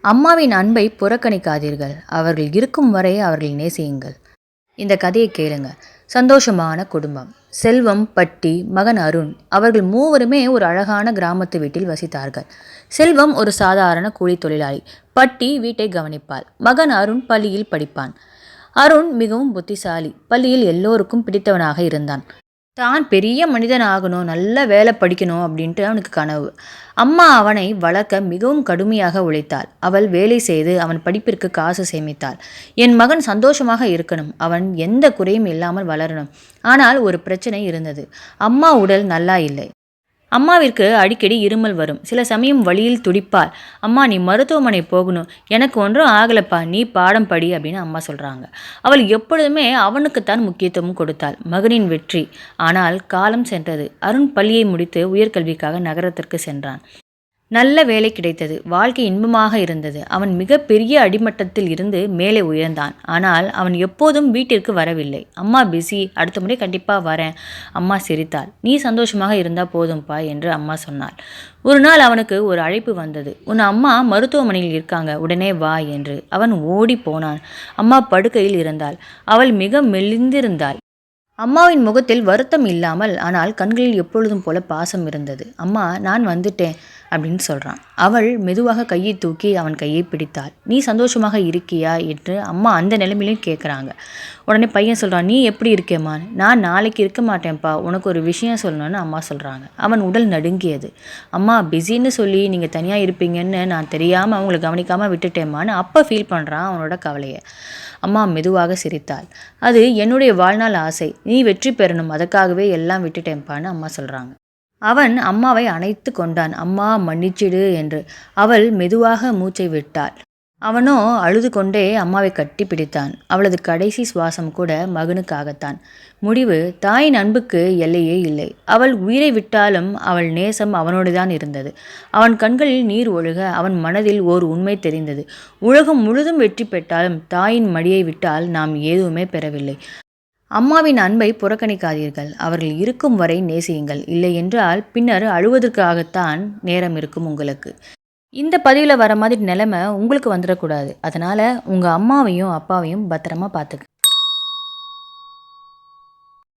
அம்மாவின் அன்பை புறக்கணிக்காதீர்கள். அவர்கள் இருக்கும் வரை அவர்களை நேசியுங்கள். இந்த கதையை கேளுங்க. சந்தோஷமான குடும்பம். செல்வம், பட்டி, மகன் அருண் அவர்கள் மூவருமே ஒரு அழகான கிராமத்து வீட்டில் வசித்தார்கள். செல்வம் ஒரு சாதாரண கூலி தொழிலாளி. பட்டி வீட்டை கவனிப்பாள். மகன் அருண் பள்ளியில் படிப்பான். அருண் மிகவும் புத்திசாலி. பள்ளியில் எல்லோருக்கும் பிடித்தவனாக இருந்தான். தான் பெரிய மனிதன் ஆகணும், நல்ல வேலை படிக்கணும் அப்படின்ட்டு அவனுக்கு கனவு. அம்மா அவனை வளர்க்க மிகவும் கடுமையாக உழைத்தாள். அவள் வேலை செய்து அவன் படிப்பிற்கு காசு சேமித்தாள். என் மகன் சந்தோஷமாக இருக்கணும், அவன் எந்த குறையும் இல்லாமல் வளரணும். ஆனால் ஒரு பிரச்சனை இருந்தது. அம்மா உடல் நல்லா இல்லை. அம்மாவிற்கு அடிக்கடி இருமல் வரும். சில சமயம் வழியில் துடிப்பாள். அம்மா, நீ மருத்துவமனை போகணும், எனக்கு ஒன்றும் ஆகலப்பா, நீ பாடம் படி அப்படின்னு அம்மா சொல்கிறாங்க. அவள் எப்பொழுதுமே அவனுக்குத்தான் முக்கியத்துவம் கொடுத்தாள். மகனின் வெற்றி. ஆனால் காலம் சென்றது. அருண் பள்ளியை முடித்து உயர்கல்விக்காக நகரத்திற்கு சென்றான். நல்ல வேலை கிடைத்தது. வாழ்க்கை இன்பமாக இருந்தது. அவன் மிக பெரிய அடிமட்டத்தில் இருந்து மேலே உயர்ந்தான். ஆனால் அவன் எப்போதும் வீட்டிற்கு வரவில்லை. அம்மா பிஸி, அடுத்த முறை கண்டிப்பாக வரேன். அம்மா சிரித்தாள். நீ சந்தோஷமாக இருந்தால் போதும்பா என்று அம்மா சொன்னாள். ஒரு நாள் அவனுக்கு ஒரு அழைப்பு வந்தது. உன் அம்மா மருத்துவமனையில் இருக்காங்க, உடனே வா என்று. அவன் ஓடி போனான். அம்மா படுக்கையில் இருந்தாள். அவள் மிக மெலிந்திருந்தாள். அம்மாவின் முகத்தில் வருத்தம் இல்லாமல், ஆனால் கண்களில் எப்பொழுதும் போல பாசம் இருந்தது. அம்மா, நான் வந்துட்டேன் அப்படின்னு சொல்கிறான். அவள் மெதுவாக கையை தூக்கி அவன் கையை பிடித்தாள். நீ சந்தோஷமாக இருக்கியா என்று அம்மா அந்த நிலைமையிலையும் கேட்குறாங்க. உடனே பையன் சொல்கிறான், நீ எப்படி இருக்கேம்மா? நான் நாளைக்கு இருக்க மாட்டேன்ப்பா, உனக்கு ஒரு விஷயம் சொல்லணும்னு அம்மா சொல்கிறாங்க. அவன் உடல் நடுங்கியது. அம்மா பிஸின்னு சொல்லி நீங்கள் தனியாக இருப்பீங்கன்னு நான் தெரியாமல் அவங்கள கவனிக்காமல் விட்டுட்டேம்மான்னு அப்போ ஃபீல் பண்ணுறான் அவனோட கவலையை. அம்மா மெதுவாக சிரித்தாள். அது என்னுடைய வாழ்நாள் ஆசை, நீ வெற்றி பெறணும், அதுக்காகவே எல்லாம் விட்டுட்டேன்ப்பான்னு அம்மா சொல்கிறாங்க. அவன் அம்மாவை அணைத்து கொண்டான். அம்மா மன்னிச்சிடு என்று. அவள் மெதுவாக மூச்சை விட்டாள். அவனோ அழுது கொண்டே அம்மாவை கட்டி பிடித்தான். அவளது கடைசி சுவாசம் கூட மகனுக்காகத்தான். முடிவு. தாயின் அன்புக்கு எல்லையே இல்லை. அவள் உயிரை விட்டாலும் அவள் நேசம் அவனோடுதான் இருந்தது. அவன் கண்களில் நீர் ஒழுக அவன் மனதில் ஓர் உண்மை தெரிந்தது. உலகம் முழுதும் வெற்றி பெற்றாலும் தாயின் மடியை விட்டால் நாம் எதுவுமே பெறவில்லை. அம்மாவின் அன்பை புறக்கணிக்காதீர்கள். அவர்கள் இருக்கும் வரை நேசியுங்கள். இல்லை என்றால் பின்னர் அழுவதற்காகத்தான் நேரம் இருக்கும் உங்களுக்கு. இந்த பதிவில் வர மாதிரி நிலைமை உங்களுக்கு வந்துடக்கூடாது. அதனால் உங்கள் அம்மாவையும் அப்பாவையும் பத்திரமா பார்த்துக்க.